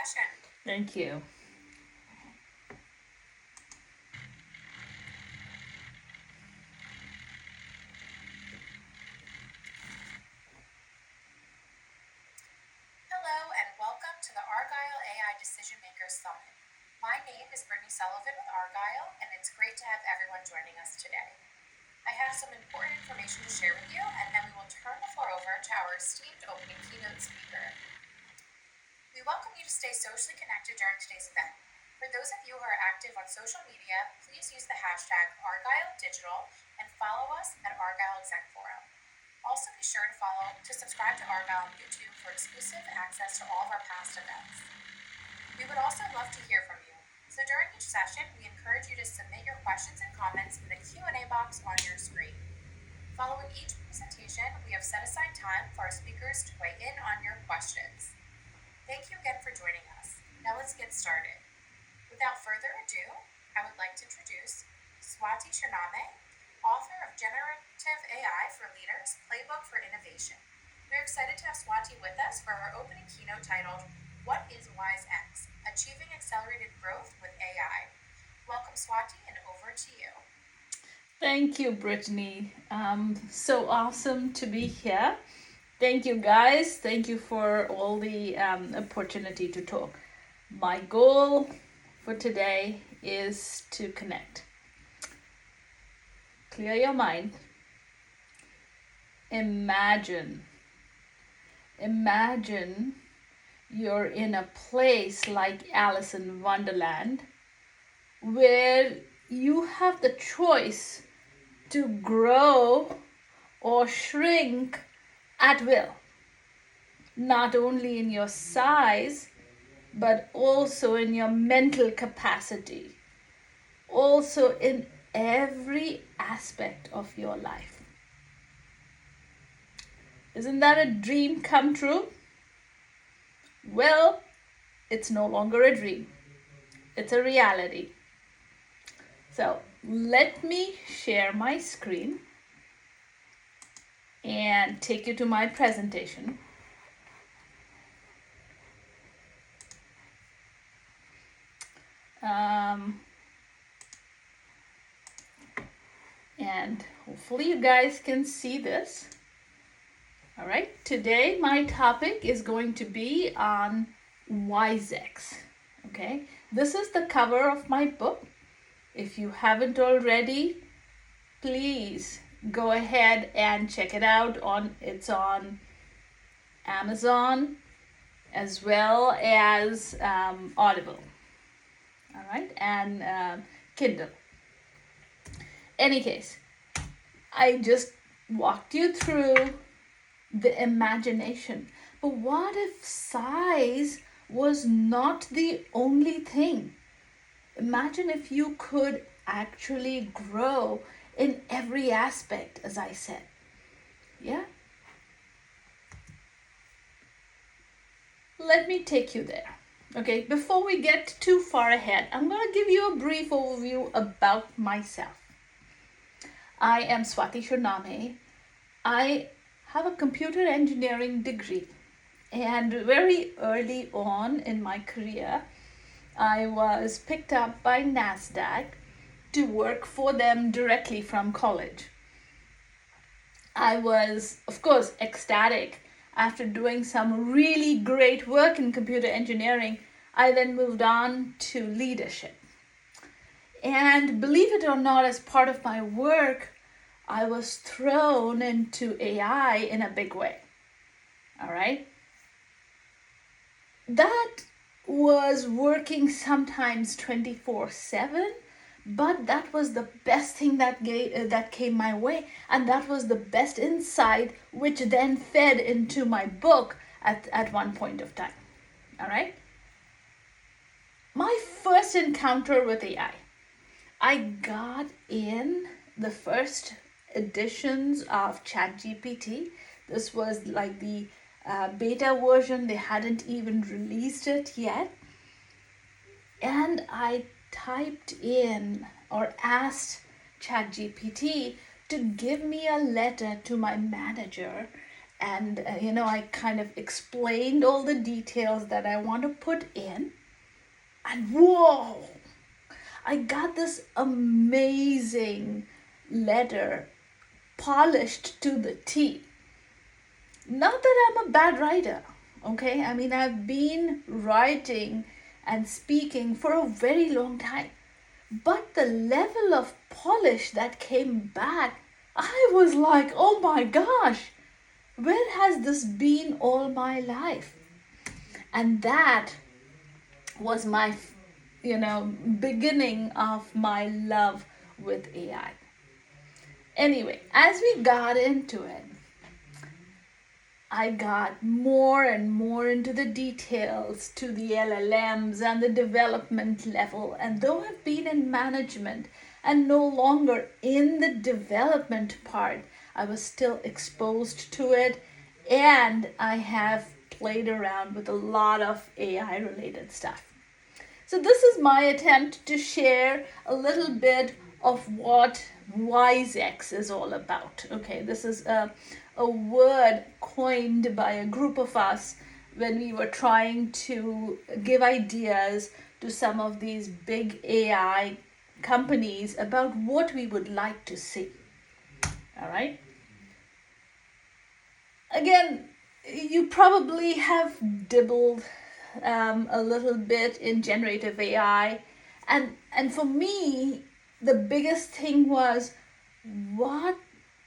session. Thank you. Hello and welcome to the Argyle AI Decision Makers Summit. My name is Brittany Sullivan with Argyle, and it's great to have everyone joining us today. I have some important information to share with you, and then we will turn the floor over to our esteemed opening keynote speaker. We welcome you to stay socially connected during today's event. For those of you who are active on social media, please use the hashtag ArgyleDigital and follow us at Argyle Exec Forum. Also be sure to subscribe to Argyle on YouTube for exclusive access to all of our past events. We would also love to hear from you. So during each session, we encourage you to submit your questions and comments in the Q&A box on your screen. Following each presentation, we have set aside time for our speakers to weigh in on your questions. Thank you again for joining us. Now let's get started. Without further ado, I would like to introduce Swati Shername, author of Generative AI for Leaders, Playbook for Innovation. We're excited to have Swati with us for our opening keynote titled, What is WiseX? Achieving Accelerated Growth with AI. Welcome, Swati, and over to you. Thank you, Brittany. So awesome to be here. Thank you, guys. Thank you for all the opportunity to talk. My goal for today is to connect. Clear your mind. Imagine you're in a place like Alice in Wonderland where you have the choice to grow or shrink at will, not only in your size, but also in your mental capacity, also in every aspect of your life. Isn't that a dream come true? Well, it's no longer a dream. It's a reality. So let me share my screen and take you to my presentation. And hopefully you guys can see this. All right, today my topic is going to be on WiseX. Okay, this is the cover of my book. If you haven't already, please go ahead and check it out. It's on Amazon as well as Audible. All right, and Kindle. Any case, I just walked you through the imagination. But what if size was not the only thing? Imagine if you could actually grow in every aspect, as I said. Yeah? Let me take you there. Okay, before we get too far ahead, I'm going to give you a brief overview about myself. I am Swati Shername. I have a computer engineering degree, and very early on in my career, I was picked up by NASDAQ to work for them directly from college. I was, of course, ecstatic. After doing some really great work in computer engineering, I then moved on to leadership. And believe it or not, as part of my work, I was thrown into AI in a big way. All right? That was working sometimes 24/7, but that was the best thing that came my way, and that was the best insight, which then fed into my book at one point of time. All right? My first encounter with AI, I got in the first editions of ChatGPT. This was like the beta version, they hadn't even released it yet. And I typed in or asked ChatGPT to give me a letter to my manager And, I kind of explained all the details that I want to put in. And whoa, I got this amazing letter polished to the T. Not that I'm a bad writer, okay? I mean, I've been writing and speaking for a very long time. But the level of polish that came back, I was like, oh my gosh, where has this been all my life? And that was my, beginning of my love with AI. Anyway, as we got into it, I got more and more into the details to the LLMs and the development level. And though I've been in management and no longer in the development part, I was still exposed to it. And I have played around with a lot of AI related stuff. So, this is my attempt to share a little bit of what WiseX is all about. Okay, this is a word coined by a group of us when we were trying to give ideas to some of these big AI companies about what we would like to see. All right. Again, you probably have dibbled a little bit in generative AI, and for me, the biggest thing was, what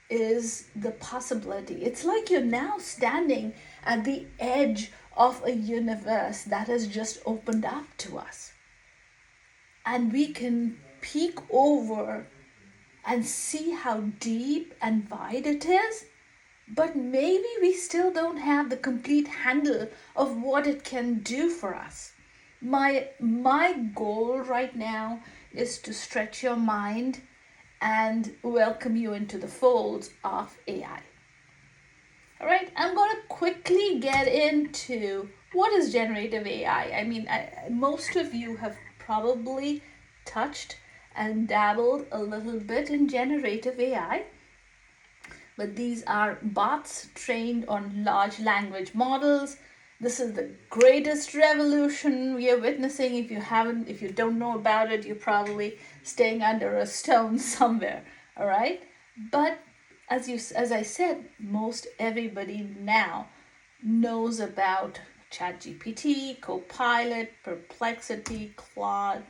is the possibility? It's like you're now standing at the edge of a universe that has just opened up to us, and we can peek over and see how deep and wide it is. But maybe we still don't have the complete handle of what it can do for us. My goal right now is to stretch your mind and welcome you into the folds of AI. All right, I'm going to quickly get into what is generative AI. I mean, most of you have probably touched and dabbled a little bit in generative AI. But these are bots trained on large language models. This is the greatest revolution we are witnessing. If you don't know about it, you're probably staying under a stone somewhere. All right. But as I said, most everybody now knows about ChatGPT, Copilot, Perplexity, Claude.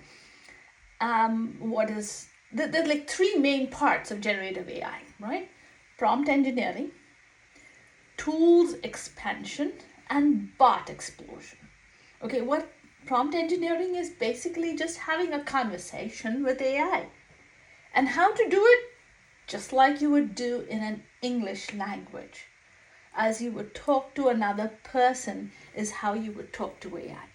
There's like three main parts of generative AI, right? Prompt engineering, tools expansion, and bot explosion. Okay, what prompt engineering is basically just having a conversation with AI. And how to do it? Just like you would do in an English language. As you would talk to another person, is how you would talk to AI.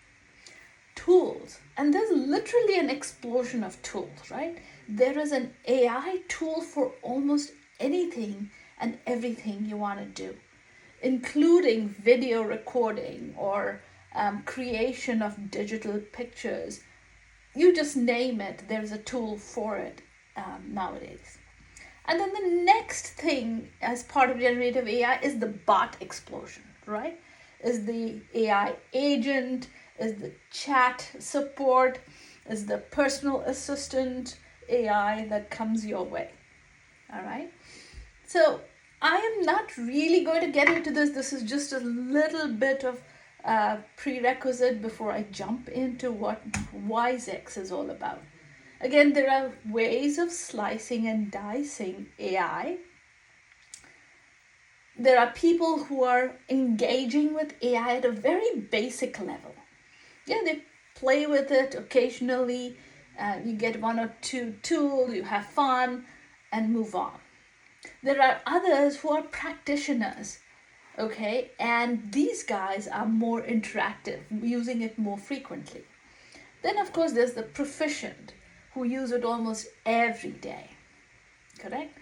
Tools, and there's literally an explosion of tools, right? There is an AI tool for almost anything and everything you want to do, including video recording or creation of digital pictures. You just name it, there's a tool for it nowadays. And then the next thing as part of generative AI is the bot explosion, right? Is the AI agent, is the chat support, is the personal assistant AI that comes your way. All right. So I am not really going to get into this. This is just a little bit of prerequisite before I jump into what WiseX is all about. Again, there are ways of slicing and dicing AI. There are people who are engaging with AI at a very basic level. Yeah, they play with it occasionally. You get one or two tools, you have fun, and move on. There are others who are practitioners, okay, and these guys are more interactive, using it more frequently. Then, of course, there's the proficient who use it almost every day, correct?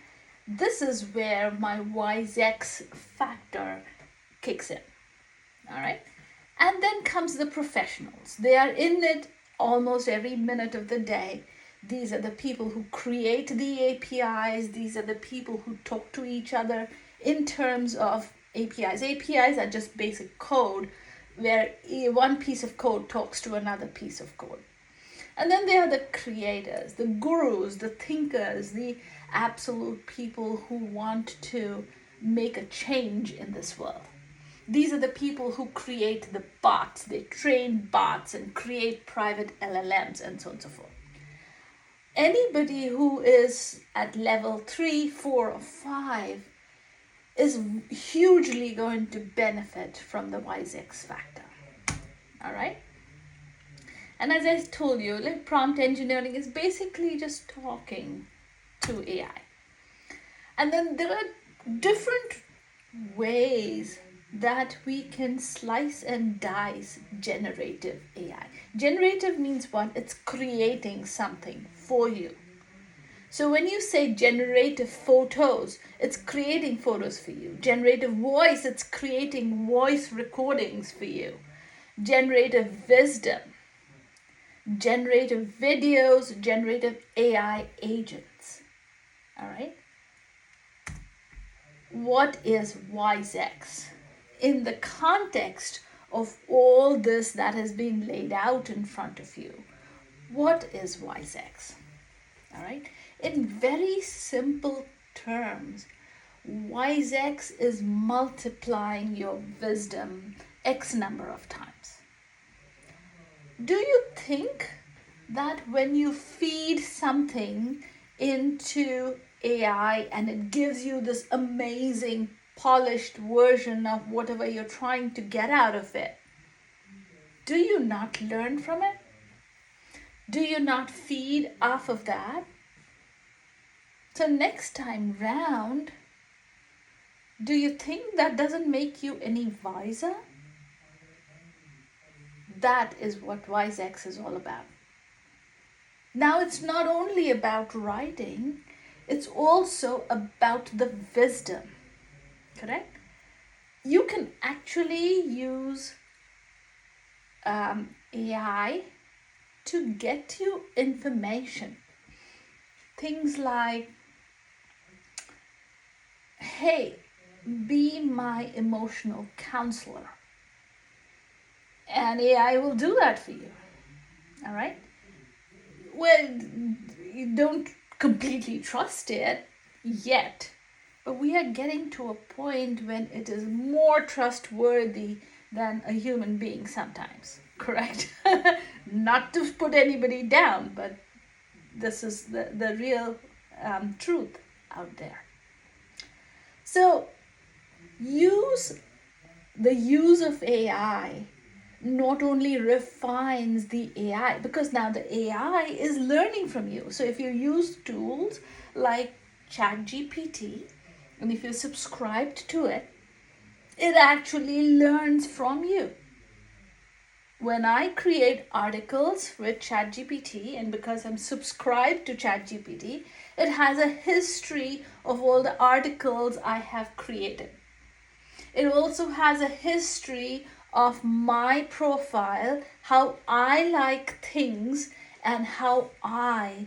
This is where my WiseX factor kicks in, all right? And then comes the professionals. They are in it almost every minute of the day. These are the people who create the APIs. These are the people who talk to each other in terms of APIs. APIs are just basic code where one piece of code talks to another piece of code. And then there are the creators, the gurus, the thinkers, the absolute people who want to make a change in this world. These are the people who create the bots. They train bots and create private LLMs and so on and so forth. Anybody who is at level 3, 4, or 5 is hugely going to benefit from the WiseX factor. All right? And as I told you, like prompt engineering is basically just talking to AI. And then there are different ways that we can slice and dice generative AI. Generative means what? It's creating something for you. So when you say generative photos, it's creating photos for you. Generative voice, it's creating voice recordings for you. Generative wisdom, generative videos, generative AI agents. All right? What is WiseX? In the context of all this that has been laid out in front of you, what is WiseX? All right? In very simple terms, WiseX is multiplying your wisdom X number of times. Do you think that when you feed something into AI and it gives you this amazing polished version of whatever you're trying to get out of it, do you not learn from it? Do you not feed off of that? So next time round, do you think that doesn't make you any wiser? That is what WiseX is all about. Now, it's not only about writing, it's also about the wisdom, correct? You can actually use AI to get you information. Things like, hey, be my emotional counselor. And AI will do that for you. All right? Well, you don't completely trust it yet, but we are getting to a point when it is more trustworthy than a human being sometimes, correct? Not to put anybody down, but this is the real truth out there. So the use of AI not only refines the AI, because now the AI is learning from you. So if you use tools like ChatGPT, and if you're subscribed to it, it actually learns from you. When I create articles with ChatGPT, and because I'm subscribed to ChatGPT, it has a history of all the articles I have created. It also has a history of my profile, how I like things, and how I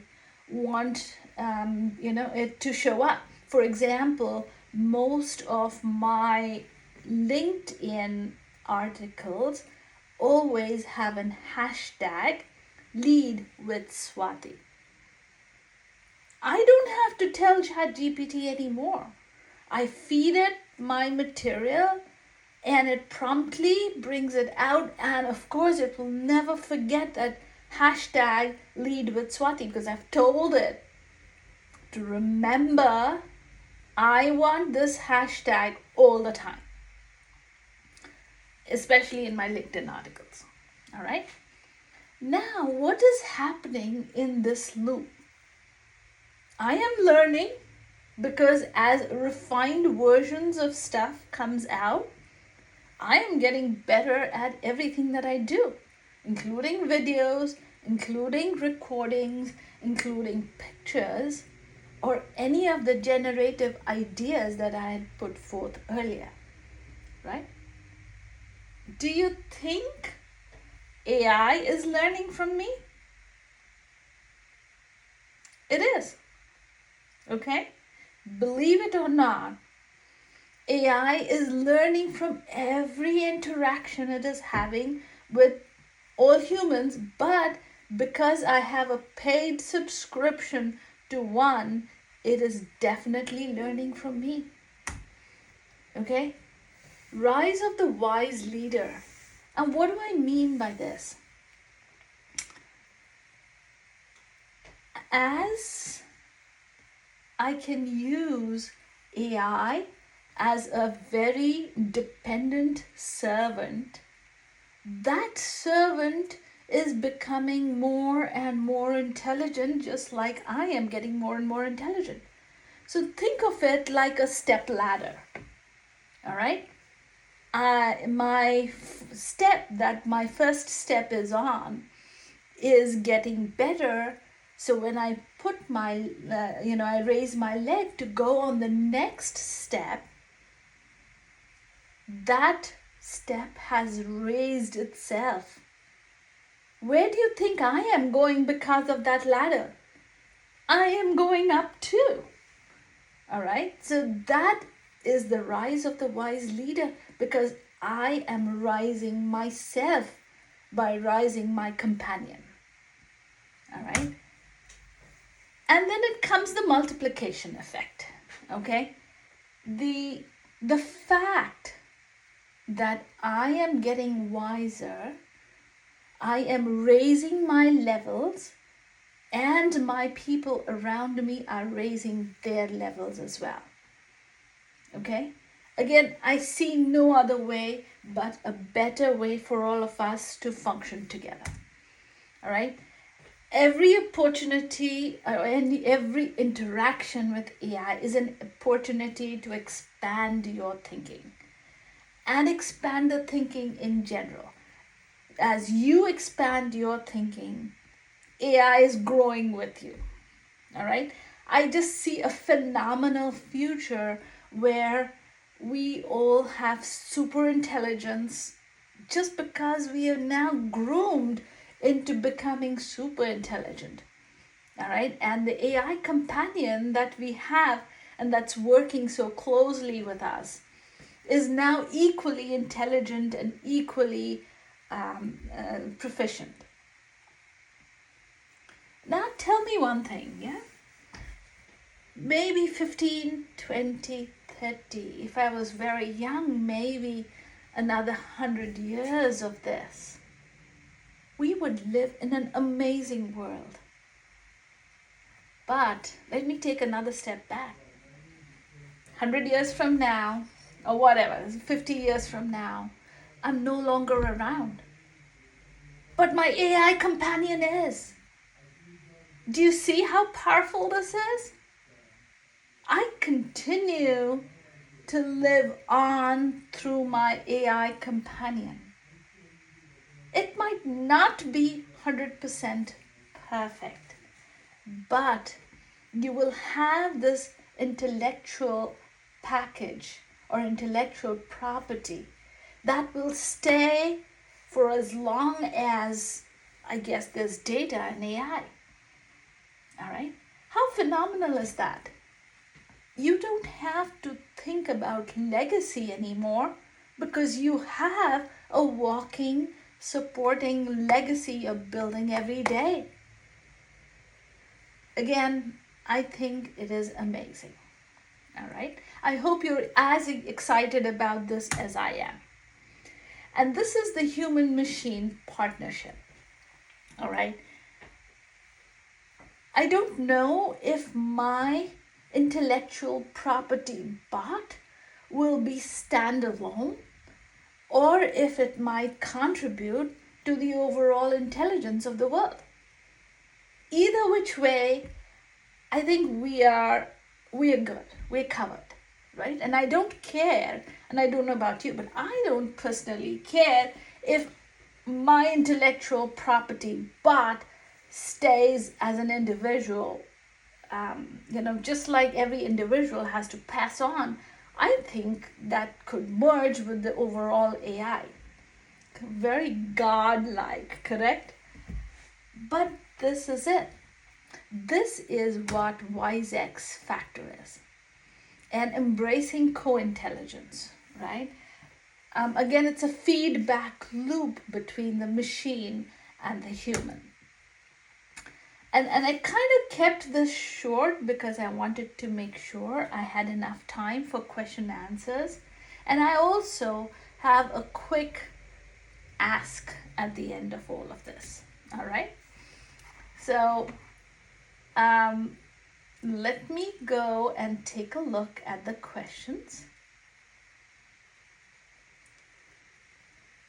want it to show up. For example, most of my LinkedIn articles always have an hashtag lead with Swati. I don't have to tell ChatGPT anymore. I feed it my material and it promptly brings it out, and of course it will never forget that hashtag lead with Swati because I've told it to remember I want this hashtag all the time, especially in my LinkedIn articles. All right. Now, what is happening in this loop? I am learning because as refined versions of stuff comes out, I am getting better at everything that I do, including videos, including recordings, including pictures, or any of the generative ideas that I had put forth earlier, right? Do you think AI is learning from me? It is, okay? Believe it or not, AI is learning from every interaction it is having with all humans, but because I have a paid subscription to one, it is definitely learning from me. Okay? Rise of the wise leader. And what do I mean by this? As I can use AI as a very dependent servant, that servant is becoming more and more intelligent, just like I am getting more and more intelligent. So think of it like a step ladder. All right? My first step is on is getting better. So when I put I raise my leg to go on the next step, that step has raised itself. Where do you think I am going because of that ladder? I am going up too. All right. So that is the rise of the wise leader, because I am rising myself by rising my companion. All right. And then it comes the multiplication effect. Okay. The fact that I am getting wiser, I am raising my levels, and my people around me are raising their levels as well. Okay? Again, I see no other way but a better way for all of us to function together. All right? Every opportunity or every interaction with AI is an opportunity to expand your thinking and expand the thinking in general. As you expand your thinking, AI is growing with you. All right? I just see a phenomenal future where we all have super intelligence just because we are now groomed into becoming super intelligent. All right? And the AI companion that we have and that's working so closely with us is now equally intelligent and equally proficient. Now tell me one thing, yeah? Maybe 15, 20, 30, if I was very young, maybe another 100 years of this, we would live in an amazing world. But let me take another step back. 100 years from now, or whatever, 50 years from now, I'm no longer around. But my AI companion is. Do you see how powerful this is? I continue to live on through my AI companion. It might not be 100% perfect, but you will have this intellectual package or intellectual property that will stay for as long as, I guess, there's data and AI. All right? How phenomenal is that? You don't have to think about legacy anymore because you have a walking, supporting legacy you're building every day. Again, I think it is amazing. All right? I hope you're as excited about this as I am. And this is the human machine partnership. All right? I don't know if my intellectual property bot will be standalone or if it might contribute to the overall intelligence of the world. Either which way, I think we are good. We're covered, right? And I don't care, and I don't know about you, but I don't personally care if my intellectual property bot stays as an individual. Just like every individual has to pass on, I think that could merge with the overall AI. Very godlike, correct? But this is it. This is what WiseX factor is. and embracing co-intelligence, right? Again, it's a feedback loop between the machine and the human. And I kind of kept this short because I wanted to make sure I had enough time for question and answers. And I also have a quick ask at the end of all of this. All right. So let me go and take a look at the questions.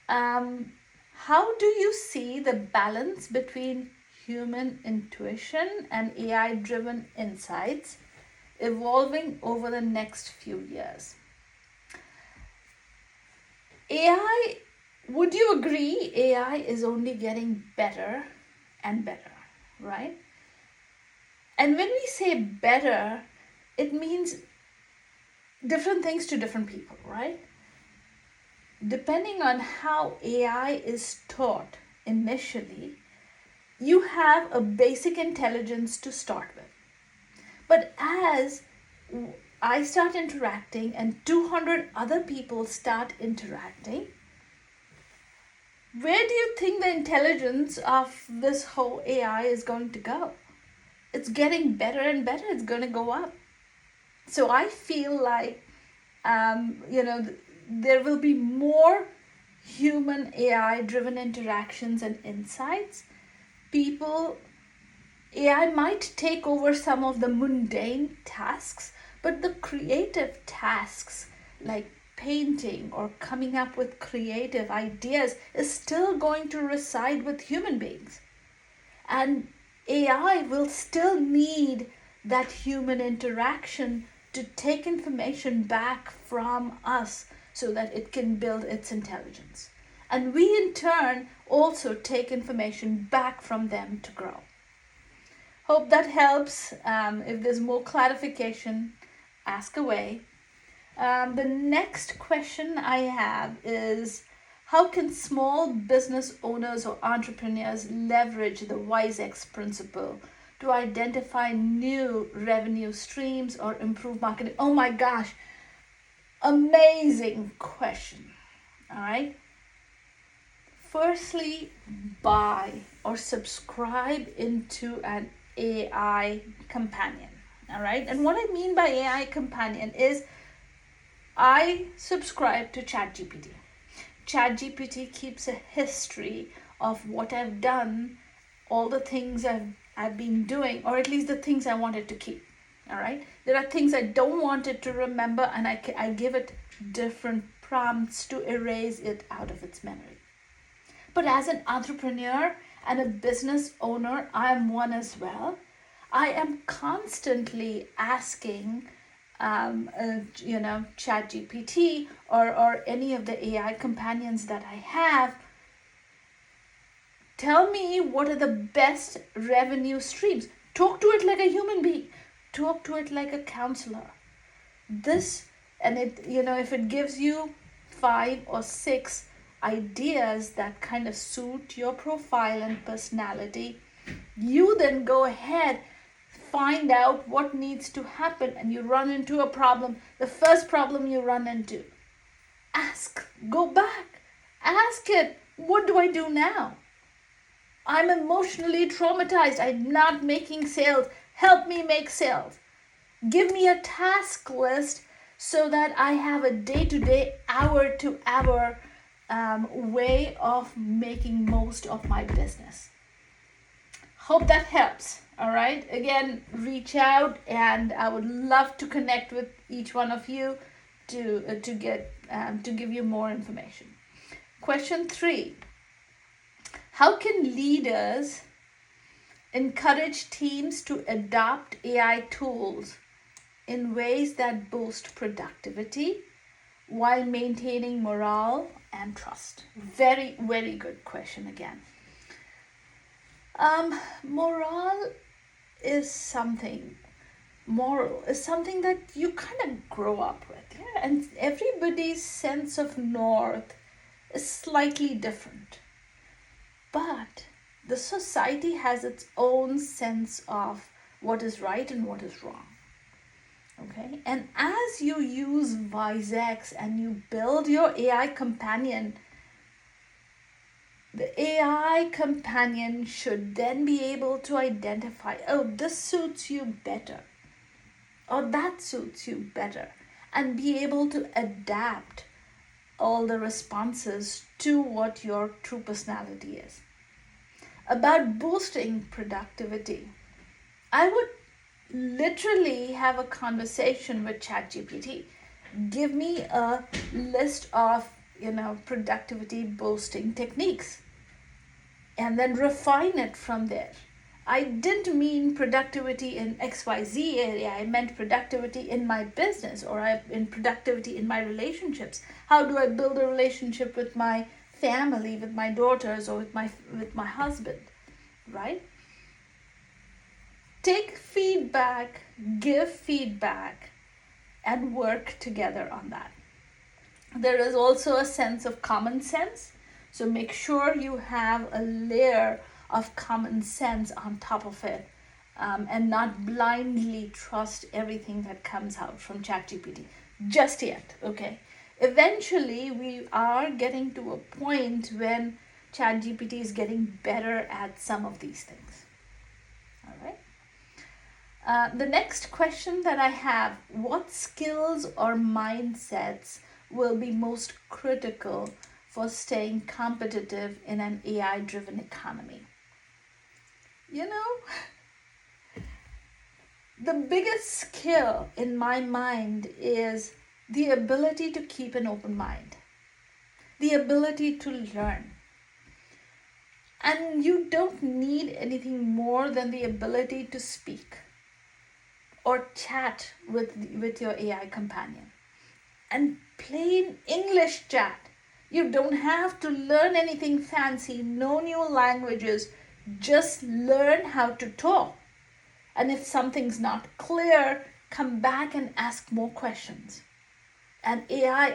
How do you see the balance between human intuition and AI driven insights evolving over the next few years? AI, would you agree AI is only getting better and better, right? And when we say better, it means different things to different people, right? Depending on how AI is taught initially, you have a basic intelligence to start with. But as I start interacting and 200 other people start interacting, where do you think the intelligence of this whole AI is going to go? It's getting better and better. It's going to go up. So I feel like, there will be more human AI driven interactions and insights. AI might take over some of the mundane tasks, but the creative tasks like painting or coming up with creative ideas is still going to reside with human beings. And AI will still need that human interaction to take information back from us so that it can build its intelligence. And we, in turn, also take information back from them to grow. Hope that helps. If there's more clarification, ask away. The next question I have is, how can small business owners or entrepreneurs leverage the WiseX principle to identify new revenue streams or improve marketing? Oh my gosh, amazing question. All right. Firstly, buy or subscribe into an AI companion. All right. And what I mean by AI companion is I subscribe to ChatGPT. ChatGPT keeps a history of what I've done, all the things I've been doing, or at least the things I wanted to keep. All right. There are things I don't want it to remember, and I give it different prompts to erase it out of its memory. But as an entrepreneur and a business owner, I am one as well. I am constantly asking, ChatGPT or any of the AI companions that I have, tell me what are the best revenue streams. Talk to it like a human being. Talk to it like a counselor. If it gives you 5 or 6 ideas that kind of suit your profile and personality, you then go ahead, find out what needs to happen, and you run into a problem. The first problem you run into, go back, ask it, what do I do now? I'm emotionally traumatized. I'm not making sales. Help me make sales. Give me a task list so that I have a day-to-day, hour-to-hour way of making most of my business. Hope that helps. All right. Again, reach out, and I would love to connect with each one of you to give you more information. Question 3: how can leaders encourage teams to adopt AI tools in ways that boost productivity while maintaining morale and trust? Very, very good question again. Morale is something, moral is something that you kind of grow up with, yeah? And everybody's sense of north is slightly different. But the society has its own sense of what is right and what is wrong. Okay, and as you use WiseX and you build your AI companion, the AI companion should then be able to identify, oh, this suits you better, or that suits you better, and be able to adapt all the responses to what your true personality is. About boosting productivity, I would literally have a conversation with ChatGPT. Give me a list of, productivity boosting techniques and then refine it from there. I didn't mean productivity in XYZ area. I meant productivity in my business, or in productivity in my relationships. How do I build a relationship with my family, with my daughters, or with my husband, right? Take feedback, give feedback, and work together on that. There is also a sense of common sense. So make sure you have a layer of common sense on top of it, and not blindly trust everything that comes out from ChatGPT just yet. Okay. Eventually, we are getting to a point when ChatGPT is getting better at some of these things. All right. The next question that I have: what skills or mindsets will be most critical for staying competitive in an AI driven economy? You know, the biggest skill in my mind is the ability to keep an open mind, the ability to learn. And you don't need anything more than the ability to speak or chat with your AI companion. And plain English chat. You don't have to learn anything fancy, no new languages. Just learn how to talk. And if something's not clear, come back and ask more questions. And AI,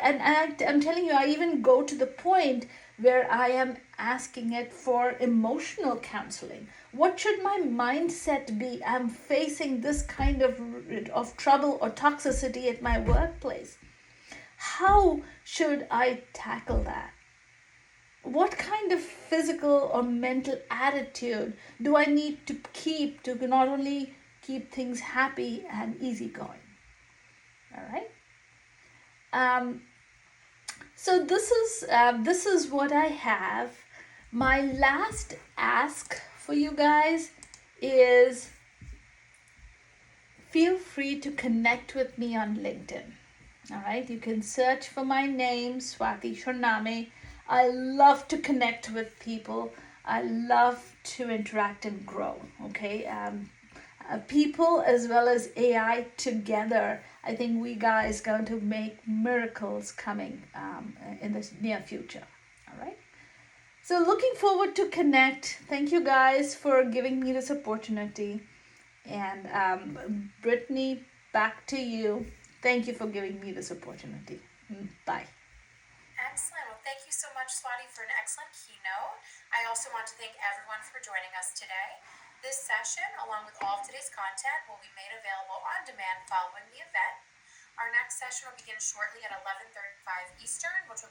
I'm telling you, I even go to the point where I am asking it for emotional counseling. What should my mindset be? I'm facing this kind of trouble or toxicity at my workplace. How should I tackle that? What kind of physical or mental attitude do I need to keep to not only keep things happy and easygoing? All right. Um, so this is what I have. My last ask for you guys is feel free to connect with me on LinkedIn. All right, you can search for my name, Swati Shorname. I love to connect with people. I love to interact and grow. Okay, people as well as AI together. I think we guys going to make miracles coming in the near future. All right. So looking forward to connect. Thank you guys for giving me this opportunity. And Brittany, back to you. Thank you for giving me this opportunity. Bye. Excellent. Well, thank you so much, Swati, for an excellent keynote. I also want to thank everyone for joining us today. This session, along with all of today's content, will be made available on demand following the event. Our next session will begin shortly at 11:35 Eastern, which will be